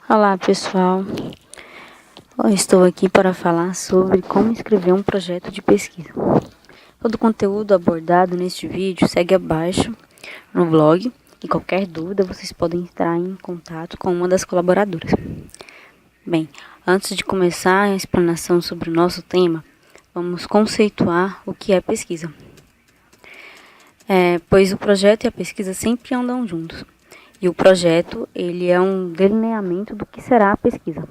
Olá, pessoal. Eu estou aqui para falar sobre como escrever um projeto de pesquisa. Todo o conteúdo abordado neste vídeo segue abaixo no blog e qualquer dúvida vocês podem entrar em contato com uma das colaboradoras. Bem, antes de começar a explanação sobre o nosso tema, vamos conceituar o que é pesquisa. Pois o projeto e a pesquisa sempre andam juntos. E o projeto, ele é um delineamento do que será a pesquisa.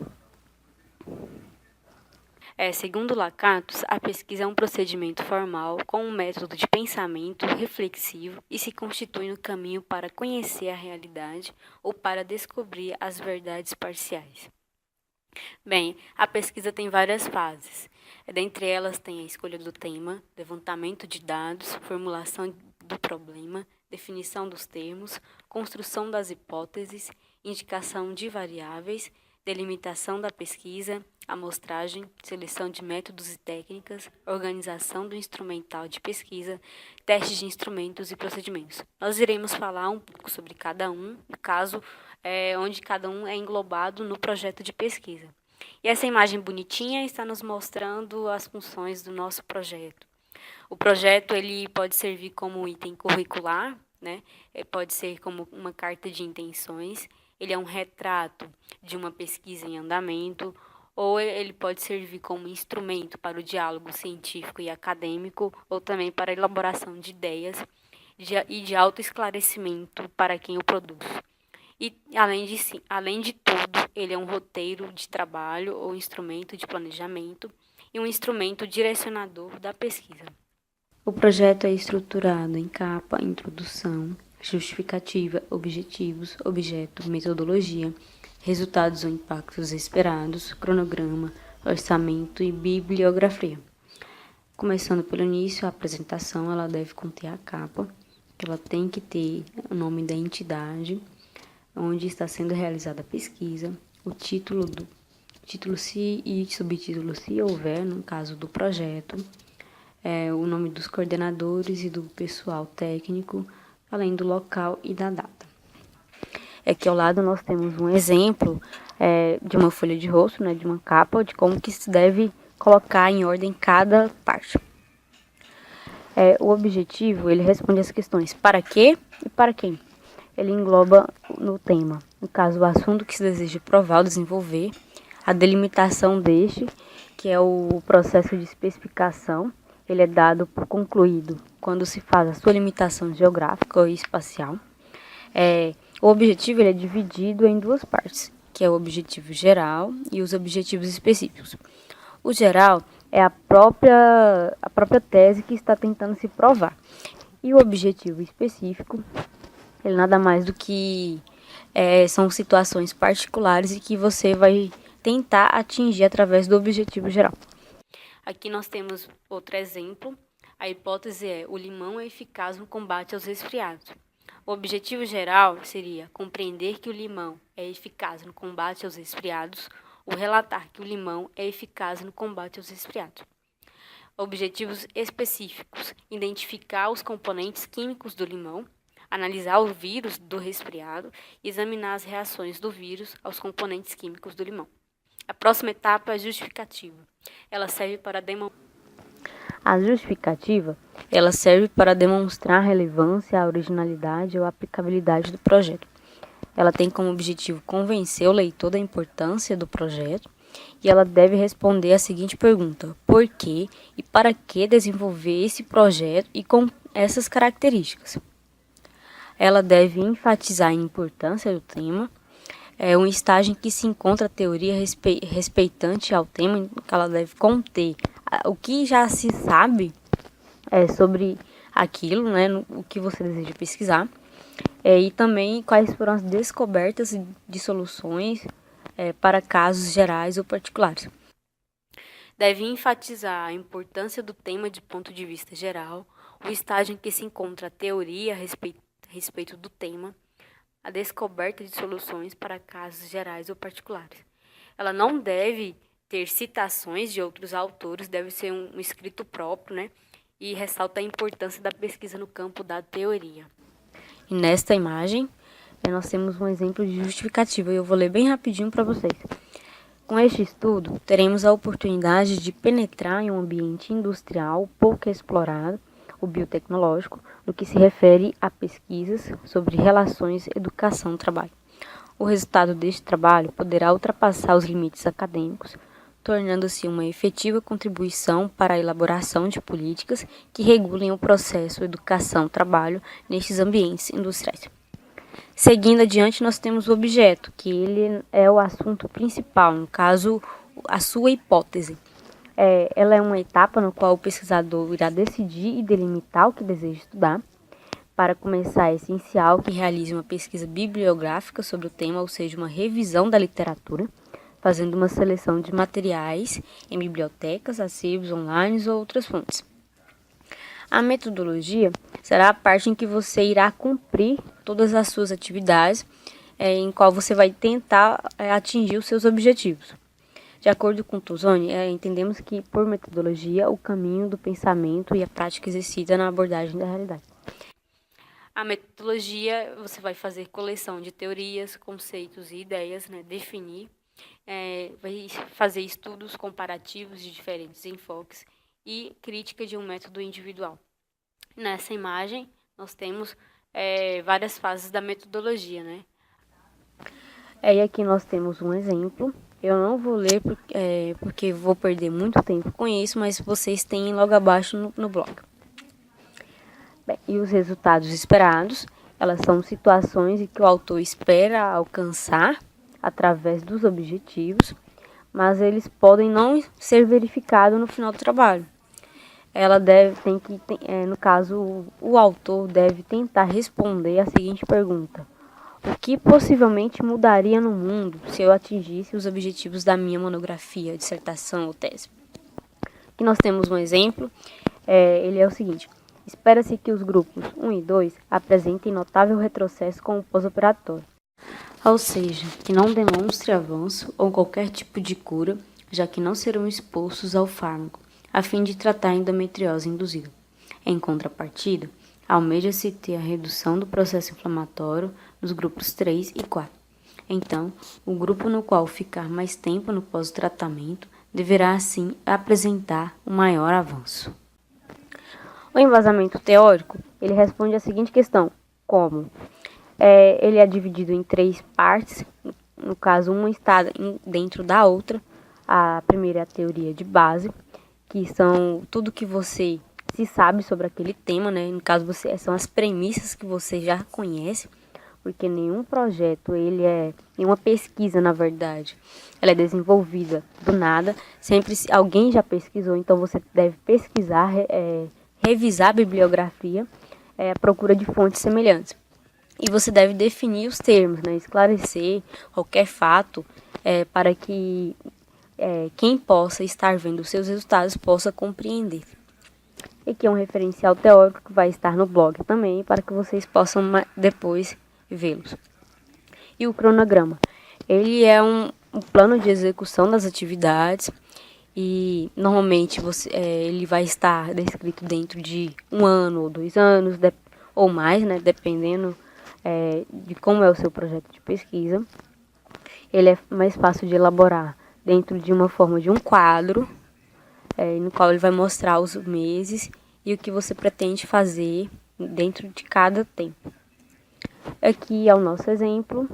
Segundo Lakatos, a pesquisa é um procedimento formal com um método de pensamento reflexivo e se constitui no caminho para conhecer a realidade ou para descobrir as verdades parciais. Bem, a pesquisa tem várias fases. Dentre elas tem a escolha do tema, levantamento de dados, formulação do problema, definição dos termos, construção das hipóteses, indicação de variáveis, delimitação da pesquisa, amostragem, seleção de métodos e técnicas, organização do instrumental de pesquisa, testes de instrumentos e procedimentos. Nós iremos falar um pouco sobre cada um, no caso, onde cada um é englobado no projeto de pesquisa. E essa imagem bonitinha está nos mostrando as funções do nosso projeto. O projeto ele pode servir como item curricular, né? Pode ser como uma carta de intenções, ele é um retrato de uma pesquisa em andamento, ou ele pode servir como instrumento para o diálogo científico e acadêmico, ou também para a elaboração de ideias e de autoesclarecimento para quem o produz. E, além de tudo, ele é um roteiro de trabalho ou instrumento de planejamento e um instrumento direcionador da pesquisa. O projeto é estruturado em capa, introdução, justificativa, objetivos, objeto, metodologia, resultados ou impactos esperados, cronograma, orçamento e bibliografia. Começando pelo início, a apresentação ela deve conter a capa, que ela tem que ter o nome da entidade, onde está sendo realizada a pesquisa, o título se e subtítulo se houver, no caso do projeto, o nome dos coordenadores e do pessoal técnico, além do local e da data. Aqui ao lado nós temos um exemplo de uma folha de rosto, né, de uma capa, de como que se deve colocar em ordem cada parte. O objetivo, ele responde as questões para quê e para quem. Ele engloba no tema, no caso, o assunto que se deseja provar ou desenvolver, a delimitação deste, que é o processo de especificação, ele é dado por concluído quando se faz a sua limitação geográfica e espacial. O objetivo ele é dividido em duas partes, que é o objetivo geral e os objetivos específicos. O geral é a própria tese que está tentando se provar. E o objetivo específico ele nada mais do que são situações particulares e que você vai tentar atingir através do objetivo geral. Aqui nós temos outro exemplo. A hipótese é: o limão é eficaz no combate aos resfriados. O objetivo geral seria compreender que o limão é eficaz no combate aos resfriados ou relatar que o limão é eficaz no combate aos resfriados. Objetivos específicos: identificar os componentes químicos do limão, analisar o vírus do resfriado e examinar as reações do vírus aos componentes químicos do limão. A próxima etapa é a justificativa. Ela serve para A justificativa, ela serve para demonstrar a relevância, a originalidade ou a aplicabilidade do projeto. Ela tem como objetivo convencer o leitor da importância do projeto e ela deve responder a seguinte pergunta: por que e para que desenvolver esse projeto e com essas características? Ela deve enfatizar a importância do tema, um estágio em que se encontra a teoria respeitante ao tema, que ela deve conter o que já se sabe sobre aquilo, né, o que você deseja pesquisar, e também quais foram as descobertas de soluções para casos gerais ou particulares. Deve enfatizar a importância do tema de ponto de vista geral, o estágio em que se encontra a teoria a respeito do tema, a descoberta de soluções para casos gerais ou particulares. Ela não deve ter citações de outros autores, deve ser um escrito próprio, né? E ressalta a importância da pesquisa no campo da teoria. E nesta imagem, nós temos um exemplo de justificativa e eu vou ler bem rapidinho para vocês. Com este estudo, teremos a oportunidade de penetrar em um ambiente industrial pouco explorado, o biotecnológico, no que se refere a pesquisas sobre relações educação-trabalho. O resultado deste trabalho poderá ultrapassar os limites acadêmicos, tornando-se uma efetiva contribuição para a elaboração de políticas que regulem o processo educação-trabalho nestes ambientes industriais. Seguindo adiante, nós temos o objeto, que ele é o assunto principal, no caso, a sua hipótese. Ela é uma etapa no qual o pesquisador irá decidir e delimitar o que deseja estudar. Para começar, é essencial que realize uma pesquisa bibliográfica sobre o tema, ou seja, uma revisão da literatura, fazendo uma seleção de materiais em bibliotecas, acervos online ou outras fontes. A metodologia será a parte em que você irá cumprir todas as suas atividades, em qual você vai tentar atingir os seus objetivos. De acordo com Tosoni, entendemos que, por metodologia, o caminho do pensamento e a prática exercida na abordagem da realidade. A metodologia, você vai fazer coleção de teorias, conceitos e ideias, definir, vai fazer estudos comparativos de diferentes enfoques e crítica de um método individual. Nessa imagem, nós temos várias fases da metodologia, E aqui nós temos um exemplo. Eu não vou ler porque vou perder muito tempo com isso, mas vocês têm logo abaixo no blog. Bem, e os resultados esperados, elas são situações em que o autor espera alcançar através dos objetivos, mas eles podem não ser verificados no final do trabalho. No caso, o autor deve tentar responder a seguinte pergunta: o que possivelmente mudaria no mundo se eu atingisse os objetivos da minha monografia, dissertação ou tese? Aqui nós temos um exemplo, ele é o seguinte: espera-se que os grupos 1 e 2 apresentem notável retrocesso com o pós-operatório, ou seja, que não demonstre avanço ou qualquer tipo de cura, já que não serão expostos ao fármaco, a fim de tratar a endometriose induzida. Em contrapartida, almeja-se ter a redução do processo inflamatório nos grupos 3 e 4. Então, o grupo no qual ficar mais tempo no pós-tratamento deverá, assim, apresentar um maior avanço. O embasamento teórico, ele responde a seguinte questão: como? Ele é dividido em 3 partes, no caso, uma está dentro da outra. A primeira é a teoria de base, que são tudo que você se sabe sobre aquele tema, No caso, são as premissas que você já conhece, porque nenhum projeto, nenhuma pesquisa, na verdade, ela é desenvolvida do nada. Sempre alguém já pesquisou, então você deve pesquisar, revisar a bibliografia, à procura de fontes semelhantes. E você deve definir os termos, esclarecer qualquer fato, para que quem possa estar vendo os seus resultados possa compreender. E aqui é um referencial teórico que vai estar no blog também, para que vocês possam depois vê-los. E o cronograma, ele é um plano de execução das atividades, e normalmente ele vai estar descrito dentro de 1 ano ou 2 anos, ou mais, dependendo de como é o seu projeto de pesquisa. Ele é mais fácil de elaborar dentro de uma forma de um quadro, no qual ele vai mostrar os meses e o que você pretende fazer dentro de cada tempo. Aqui é o nosso exemplo,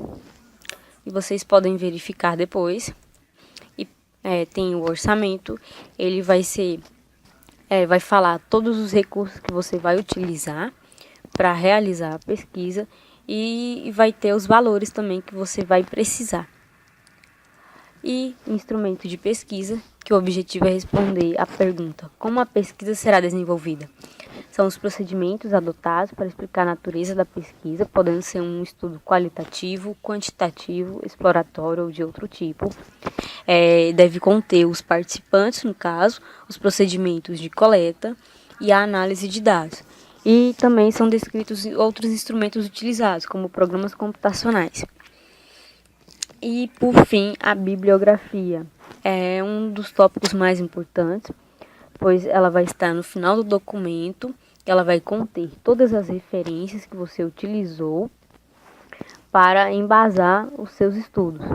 e vocês podem verificar depois. E tem o orçamento, ele vai falar todos os recursos que você vai utilizar para realizar a pesquisa, e vai ter os valores também que você vai precisar. E instrumento de pesquisa, que o objetivo é responder à pergunta: como a pesquisa será desenvolvida? São os procedimentos adotados para explicar a natureza da pesquisa, podendo ser um estudo qualitativo, quantitativo, exploratório ou de outro tipo. Deve conter os participantes, no caso, os procedimentos de coleta e a análise de dados. E também são descritos outros instrumentos utilizados, como programas computacionais. E, por fim, a bibliografia é um dos tópicos mais importantes, pois ela vai estar no final do documento, ela vai conter todas as referências que você utilizou para embasar os seus estudos.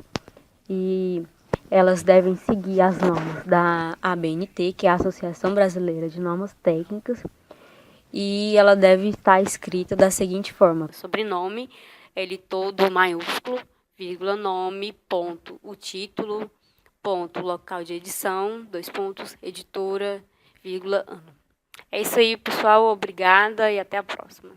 E elas devem seguir as normas da ABNT, que é a Associação Brasileira de Normas Técnicas, e ela deve estar escrita da seguinte forma: sobrenome, ele todo maiúsculo, vírgula, nome, ponto, o título, ponto, local de edição, dois pontos, editora, vírgula, ano. É isso aí, pessoal. Obrigada e até a próxima.